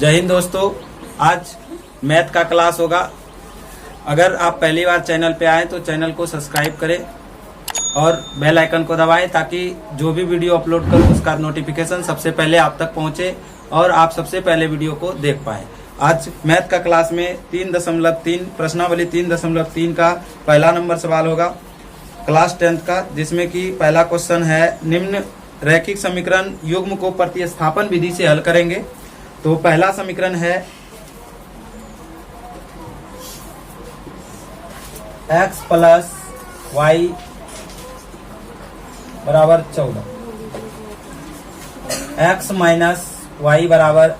जय हिंद दोस्तों। आज मैथ का क्लास होगा। अगर आप पहली बार चैनल पे आए तो चैनल को सब्सक्राइब करें और बेल आइकन को दबाएं ताकि जो भी वीडियो अपलोड करूं उसका नोटिफिकेशन सबसे पहले आप तक पहुंचे और आप सबसे पहले वीडियो को देख पाएं। आज मैथ का क्लास में 3.3 प्रश्नावली 3.3 का पहला नंबर सवाल होगा क्लास 10th का, जिसमें कि पहला क्वेश्चन है निम्न रैखिक समीकरण युग्म को प्रतिस्थापन विधि से हल करेंगे। तो पहला समीकरण है x प्लस वाई बराबर 14, x माइनस वाई बराबर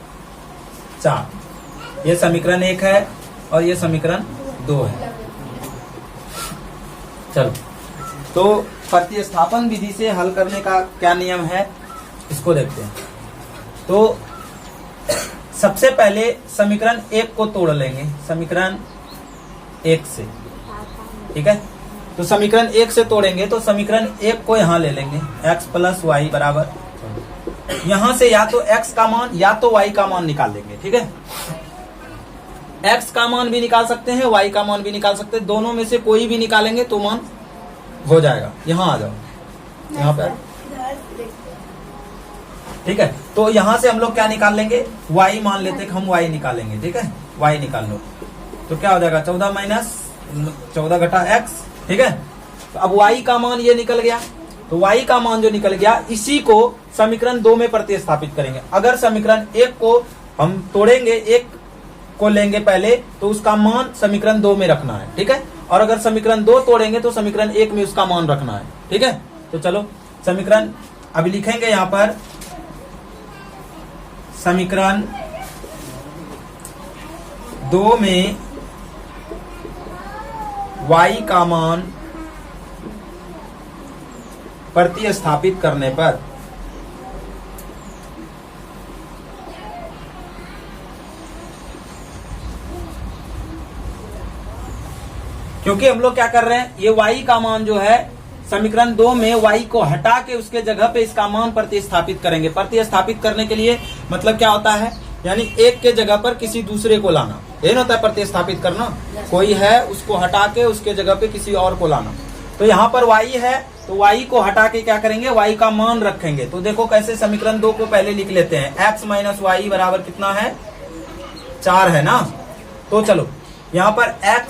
4। ये समीकरण 1 है और ये समीकरण 2 है। चलो, तो प्रतिस्थापन विधि से हल करने का क्या नियम है इसको देखते हैं। तो सबसे पहले समीकरण 1 को तोड़ लेंगे, समीकरण 1 से, ठीक है। तो समीकरण 1 से तोड़ेंगे तो समीकरण 1 को यहां ले लेंगे, x प्लस वाई बराबर, यहां से या तो x का मान या तो y का मान निकाल लेंगे, ठीक है। x का मान भी निकाल सकते हैं, y का मान भी निकाल सकते हैं, दोनों में से कोई भी निकालेंगे तो मान हो जाएगा। यहां आ जाओ, यहां पर, ठीक है। तो यहां से हम लोग क्या निकाल लेंगे, y मान लेते हैं, हम y निकालेंगे, ठीक है। y निकाल लो तो क्या हो जाएगा 14 माइनस 14 घटा x, ठीक है। तो अब y का मान ये निकल गया, तो y का मान जो निकल गया इसी को समीकरण 2 में प्रतिस्थापित करेंगे। अगर समीकरण 1 को हम तोड़ेंगे, 1 को लेंगे पहले, तो उसका मान समीकरण 2 में रखना है, ठीक है। और अगर समीकरण 2 तोड़ेंगे तो समीकरण 1 में उसका मान रखना है, ठीक है। तो चलो समीकरण अभी लिखेंगे यहां पर, समीकरण 2 में y का मान प्रतिस्थापित करने पर क्योंकि हम लोग क्या कर रहे हैं, ये y का मान जो है समीकरण 2 में y को हटा के उसके जगह पे इसका मान प्रतिस्थापित करेंगे। प्रतिस्थापित करने के लिए मतलब क्या होता है, यानी एक के जगह पर किसी दूसरे को लाना, ये ना होता है प्रतिस्थापित करना। कोई है उसको हटा के उसके जगह पे किसी और को लाना। तो यहाँ पर y है तो y को हटा के क्या करेंगे, y का मान रखेंगे। तो देखो कैसे, समीकरण 2 को पहले लिख लेते हैं, x माइनस वाई बराबर कितना है, 4 है ना। तो चलो यहाँ पर x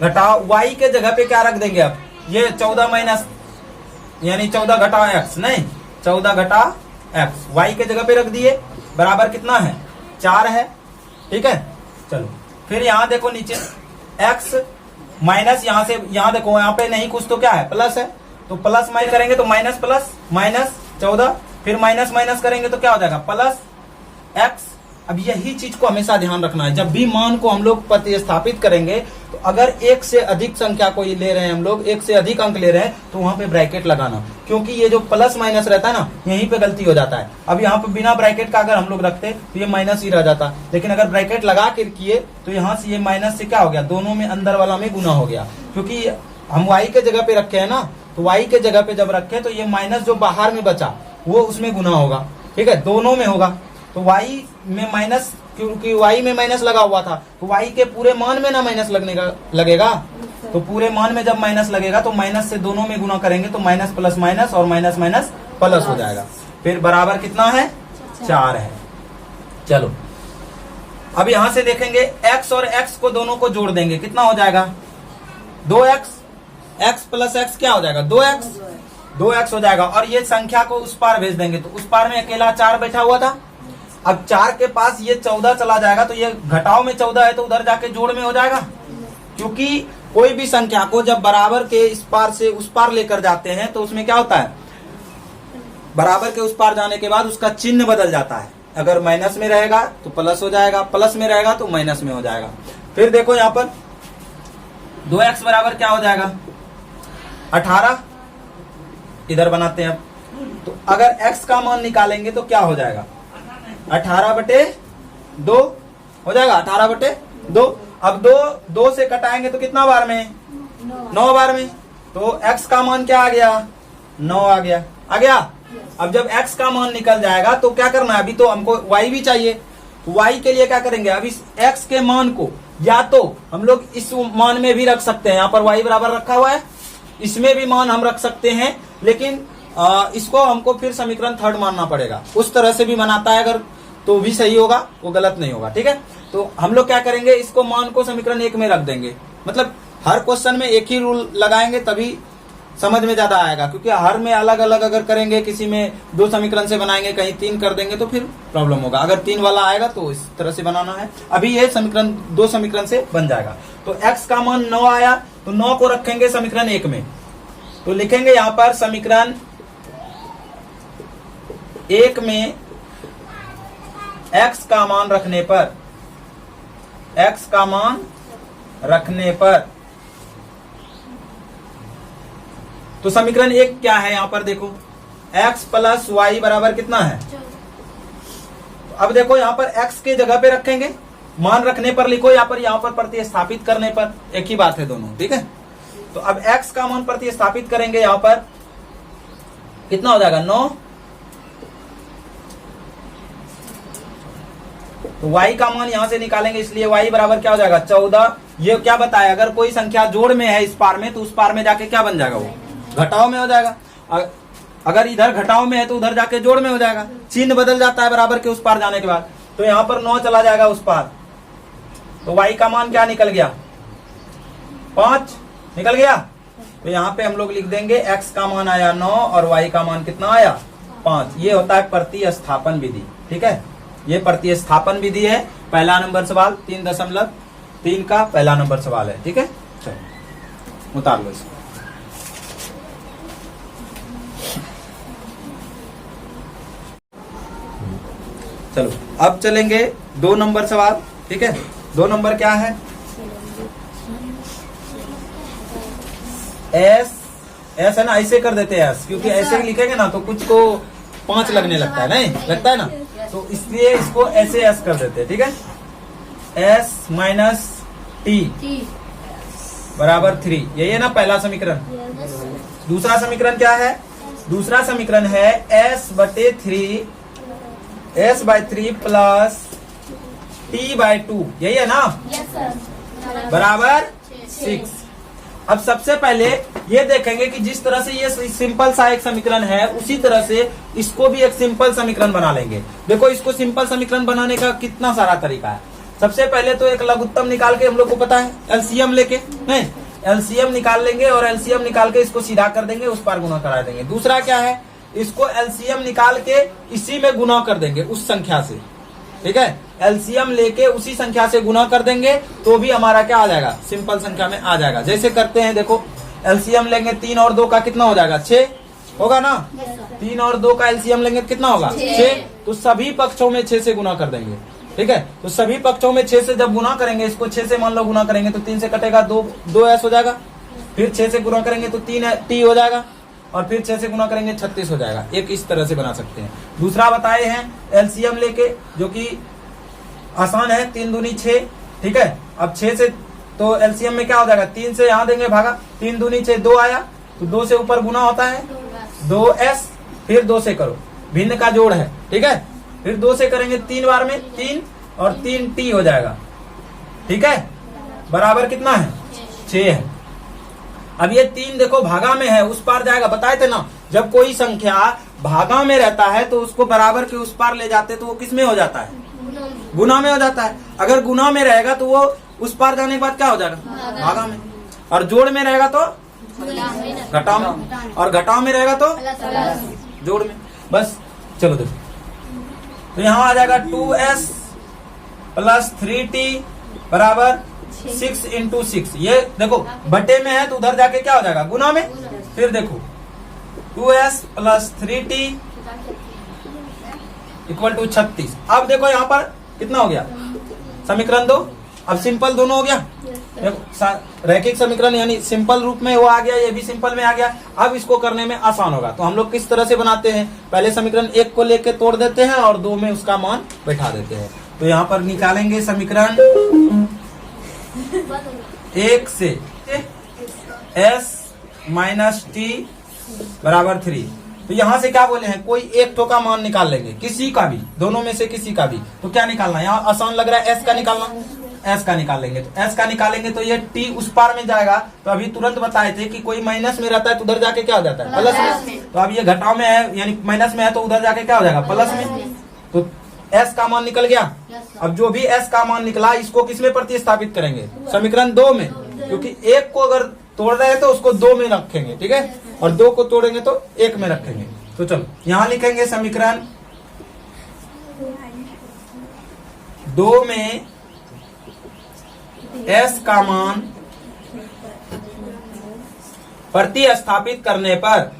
घटा y के जगह पे क्या रख देंगे, अब ये 14 माइनस यानी 14 घटा x, नहीं 14 घटा x y के जगह पे रख दिए, बराबर कितना है 4 है, ठीक है। चलो फिर यहाँ देखो नीचे x माइनस, यहाँ से यहाँ देखो, यहाँ पे नहीं कुछ तो क्या है, प्लस है, तो प्लस माइनस करेंगे तो माइनस प्लस माइनस 14, फिर माइनस माइनस करेंगे तो क्या हो जाएगा प्लस x। अब यही चीज को हमेशा ध्यान रखना है, जब भी मान को हम लोग प्रतिस्थापित करेंगे तो अगर एक से अधिक संख्या को ले रहे हैं हम लोग, एक से अधिक अंक ले रहे हैं, तो वहां पे ब्रैकेट लगाना, क्योंकि ये जो प्लस माइनस रहता है ना, यहीं पे गलती हो जाता है। अब यहाँ पे बिना ब्रैकेट का अगर हम लोग रखते तो ये माइनस ही रह जाता, लेकिन अगर ब्रैकेट लगा के किए तो यहाँ से ये माइनस से क्या हो गया, दोनों में अंदर वाला में गुना हो गया, क्योंकि हम y के जगह पे रखे है ना। तो y के जगह पे जब रखे तो ये माइनस जो बाहर में बचा वो उसमें गुना होगा, ठीक है, दोनों में होगा। तो y में माइनस, क्योंकि y में माइनस लगा हुआ था, तो y के पूरे मान में ना माइनस लगेगा, तो पूरे मान में जब माइनस लगेगा तो माइनस से दोनों में गुना करेंगे तो माइनस प्लस माइनस और माइनस माइनस प्लस हो जाएगा। फिर बराबर कितना है, 4 है। चलो अब यहां से देखेंगे x और x को दोनों को जोड़ देंगे, कितना हो जाएगा 2x, x प्लस x क्या हो जाएगा 2x हो जाएगा। और ये संख्या को उस पार भेज देंगे, तो उस पार में अकेला 4 बैठा हुआ था, अब 4 के पास ये 14 चला जाएगा, तो ये घटाव में 14 है तो उधर जाके जोड़ में हो जाएगा। क्योंकि कोई भी संख्या को जब बराबर के इस पार से उस पार लेकर जाते हैं तो उसमें क्या होता है, बराबर के उस पार जाने के बाद उसका चिन्ह बदल जाता है। अगर माइनस में रहेगा तो प्लस हो जाएगा, प्लस में रहेगा तो माइनस में हो जाएगा। फिर देखो यहाँ पर 2x बराबर क्या हो जाएगा 18, इधर बनाते हैं। अब तो अगर x का मान निकालेंगे तो क्या हो जाएगा 18/2 हो जाएगा, 18/2। अब 2 से कटाएंगे तो कितना बार में, 9 बार में, तो x का मान क्या आ गया 9 आ गया। अब जब x का मान निकल जाएगा तो क्या करना है, अभी तो हमको y भी चाहिए, तो y के लिए क्या करेंगे, अब इस x के मान को या तो हम लोग इस मान में भी रख सकते हैं, यहाँ पर y बराबर रखा हुआ है, इसमें भी मान हम रख सकते हैं, लेकिन इसको हमको फिर समीकरण थर्ड मानना पड़ेगा। उस तरह से भी बनाता है अगर तो भी सही होगा, वो गलत नहीं होगा। ठीक है, तो हम लोग क्या करेंगे, इसको मान को समीकरण 1 में रख देंगे। मतलब हर क्वेश्चन में एक ही रूल लगाएंगे तभी समझ में ज्यादा आएगा, क्योंकि हर में अलग अलग अगर करेंगे, किसी में 2 समीकरण से बनाएंगे, कहीं 3 कर देंगे तो फिर प्रॉब्लम होगा। अगर 3 वाला आएगा तो इस तरह से बनाना है। अभी ये समीकरण 2 समीकरण से बन जाएगा। तो x का मान 9 आया, तो 9 को रखेंगे समीकरण 1 में, तो लिखेंगे यहाँ पर समीकरण 1 में x का मान रखने पर, x का मान रखने पर, तो समीकरण 1 क्या है, यहां पर देखो x प्लस वाई बराबर कितना है। अब देखो यहां पर x के जगह पे रखेंगे, मान रखने पर लिखो, यहाँ पर प्रतिस्थापित करने पर, एक ही बात है दोनों। ठीक है, तो अब x का मान प्रतिस्थापित करेंगे, यहां पर कितना हो जाएगा 9, तो y का मान यहां से निकालेंगे, इसलिए y बराबर क्या हो जाएगा 14। ये क्या बताया, अगर कोई संख्या जोड़ में है इस पार में, तो उस पार में जाके क्या बन जाएगा, वो घटाव में हो जाएगा। अगर इधर घटाव में है तो उधर जाके जोड़ में हो जाएगा, चिन्ह बदल जाता है बराबर के उस पार जाने के बाद। तो यहाँ पर 9 चला जाएगा उस पार, तो y का मान क्या निकल गया 5 निकल गया। तो यहाँ पे हम लोग लिख देंगे x का मान आया 9 और y का मान कितना आया 5। ये होता है प्रतिस्थापन विधि। ठीक है, ये प्रतिस्थापन विधि है। पहला नंबर सवाल 3.3 का पहला नंबर सवाल है। ठीक है, चलो उतार लो इसको। चलो अब चलेंगे 2 नंबर सवाल। ठीक है, 2 नंबर क्या है, एस है ना, ऐसे कर देते हैं एस, क्योंकि ऐसे लिखेंगे ना तो कुछ को 5 लगने लगता है, नहीं लगता है ना, तो इसलिए इसको ऐसे एस कर देते हैं। ठीक है, एस माइनस टी बराबर 3, यही है ना पहला समीकरण। दूसरा समीकरण क्या है, दूसरा समीकरण है s/3 प्लस t/2, यही है ना, बराबर 6। अब सबसे पहले ये देखेंगे कि जिस तरह से ये सिंपल सा एक समीकरण है, उसी तरह से इसको भी एक सिंपल समीकरण बना लेंगे। देखो इसको सिंपल समीकरण बनाने का कितना सारा तरीका है। सबसे पहले तो एक लघुत्तम निकाल के, हम लोग को पता है एलसीएम लेके, नहीं एलसीएम निकाल लेंगे और एलसीएम निकाल के इसको सीधा कर देंगे, उस पार गुना करा देंगे। दूसरा क्या है, इसको एलसीएम निकाल के इसी में गुना कर देंगे उस संख्या से। ठीक है, एलसीएम लेके उसी संख्या से गुना कर देंगे तो भी हमारा क्या आ जाएगा, सिंपल संख्या में आ जाएगा। जैसे करते हैं, देखो एलसीएम लेंगे 3 और 2 का कितना हो जाएगा 6 होगा ना, 3 और 2 का एलसीएम लेंगे कितना होगा 6, तो सभी पक्षों में 6 से गुना कर देंगे। ठीक है, तो सभी पक्षों में 6 से जब गुना करेंगे, इसको 6 से मान लो गुना करेंगे तो 3 से कटेगा 2 एस हो जाएगा, फिर 6 से गुना करेंगे तो 3 टी हो जाएगा, और फिर 6 से गुना करेंगे 36 हो जाएगा। एक इस तरह से बना सकते हैं। दूसरा बताए हैं एलसीएम लेके, जो कि आसान है, 3 दूनी 6। ठीक है, अब 6 से तो एलसीएम में क्या हो जाएगा, 3 से यहाँ देंगे भागा, 3 दूनी 6, 2 आया, तो 2 से ऊपर गुना होता है 2s, फिर 2 से करो, भिन्न का जोड़ है। ठीक है, फिर 2 से करेंगे 3 बार में 3 और 3 टी हो जाएगा। ठीक है, बराबर कितना है 6 है। अब ये 3 देखो भागा में है, उस पार जाएगा, बताए थे ना, जब कोई संख्या भागा में रहता है तो उसको बराबर के उस पार ले जाते तो वो किस में हो जाता है, गुना में हो जाता है। अगर गुना में रहेगा तो वो उस पार जाने के बाद क्या हो जाएगा, भागा में, और जोड़ में रहेगा तो घटाव में, और घटाव में रहेगा तो जोड़ में। बस चलो देखो, तो यहाँ आ जाएगा 2s प्लस 3t बराबर 6 इंटू 6। ये देखो बटे में है तो उधर जाके क्या हो जाएगा, गुना में। फिर देखो 2s plus 3t equal to 36। अब देखो यहाँ पर कितना हो गया, समीकरण 2। अब सिंपल दोनों हो गया, देखो रैखिक समीकरण यानी सिंपल रूप में वो आ गया, ये भी सिंपल में आ गया। अब इसको करने में आसान होगा, तो हम लोग किस तरह से बनाते हैं, पहले समीकरण 1 को लेके तोड़ देते हैं और 2 में उसका मान बैठा देते हैं। तो यहाँ पर निकालेंगे समीकरण 1 से s माइनस टी बराबर 3। तो यहाँ से क्या बोले हैं, कोई एक ठो का मान निकाल लेंगे, किसी का भी, दोनों में से किसी का भी। तो क्या निकालना है, यहाँ आसान लग रहा है, एस का निकालना, एस का निकालेंगे। तो एस का निकालेंगे तो ये टी उस पार में जाएगा। तो अभी तुरंत बताए थे कि कोई माइनस में रहता है तो उधर जाके क्या हो जाता है, प्लस में। तो अब ये घटाव में है यानी माइनस में है तो उधर जाके क्या हो जाएगा, प्लस में। तो एस का मान निकल गया। अब जो भी एस का मान निकला इसको किस में प्रतिस्थापित करेंगे, समीकरण 2 में, क्योंकि एक को अगर तोड़ रहे हैं तो उसको 2 में रखेंगे, ठीक है, और 2 को तोड़ेंगे तो 1 में रखेंगे। तो चलो यहां लिखेंगे समीकरण 2 में एस का मान प्रतिस्थापित करने पर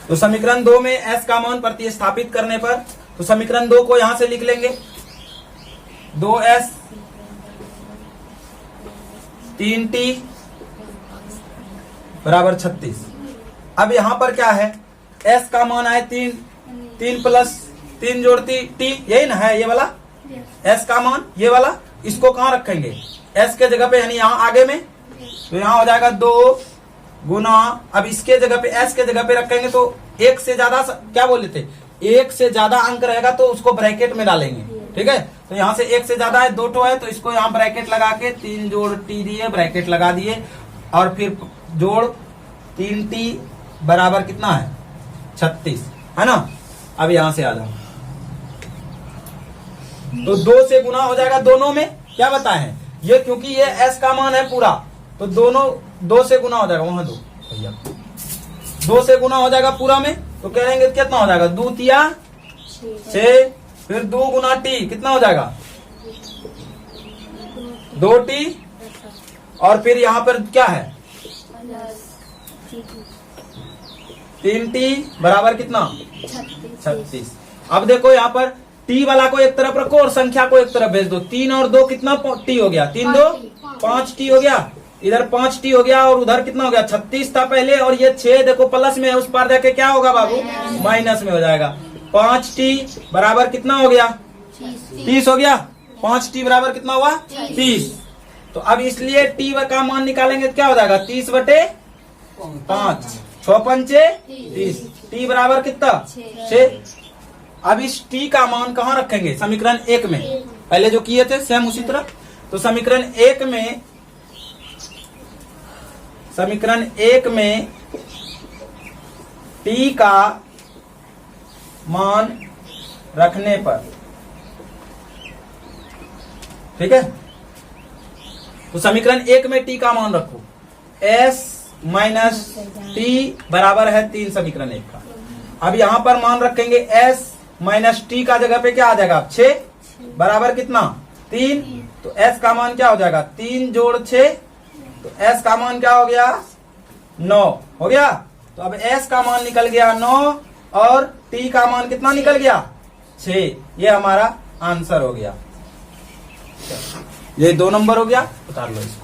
तो समीकरण 2 में एस का मान प्रतिस्थापित करने पर, तो समीकरण 2 को यहां से लिख लेंगे 2s 3t बराबर 36। अब यहां पर क्या है, s का मान है 3 प्लस 3 जोड़ t, यही ना है ये वाला s का मान, ये वाला। इसको कहां रखेंगे, s के जगह पे यानी यहां आगे में। तो यहां हो जाएगा 2 गुना, अब इसके जगह पे s के जगह पे रखेंगे तो एक से ज्यादा, क्या बोले थे, एक से ज्यादा अंक रहेगा तो उसको ब्रैकेट में डालेंगे, ठीक है। तो यहाँ से एक से ज्यादा है, 2 ठो है तो इसको यहाँ ब्रैकेट लगा के 3 जोड़ t दिए, ब्रैकेट लगा दिए, और फिर जोड़ 3t बराबर कितना है 36, है ना। अब यहां से आ जाओ, तो 2 से गुना हो जाएगा दोनों में, क्या बताए हैं ये, क्योंकि ये s का मान है पूरा, तो दोनों 2 से गुना हो जाएगा, वहां 2 भैया 2 से गुना हो जाएगा पूरा में। तो कह लेंगे कितना हो जाएगा, 2 तिया 6, फिर 2 गुना t कितना हो जाएगा 2t, और फिर यहाँ पर क्या है 3t बराबर कितना 36। अब देखो यहाँ पर t वाला को एक तरफ रखो और संख्या को एक तरफ भेज दो। 3 और 2 कितना t हो गया, 3 2 5t हो गया, इधर 5t हो गया, और उधर कितना हो गया 36 था पहले, और ये 6 देखो प्लस में है, उस पार जाके क्या होगा बाबू, माइनस में हो जाएगा। 5t बराबर कितना हो गया 30 हो गया, 5t बराबर कितना हुआ 30। तो अब इसलिए t का मान निकालेंगे तो क्या हो जाएगा 30/5, 6 पंचे 30, t बराबर कितना 6। अब इस t का मान कहाँ रखेंगे, समीकरण 1 में, पहले जो किए थे सेम उसी तरह। तो समीकरण 1 में t का मान रखने पर, ठीक है, तो समीकरण 1 में t का मान रखो, s माइनस t बराबर है 3 समीकरण 1 का। अब यहां पर मान रखेंगे s माइनस t का जगह पे क्या आ जाएगा 6 बराबर कितना 3, तो s का मान क्या हो जाएगा 3 जोड़ 6, तो s का मान क्या हो गया 9 हो गया। तो अब s का मान निकल गया 9 और t का मान कितना निकल गया 6, ये हमारा आंसर हो गया। ये 2 नंबर हो गया, उतार लो इसको।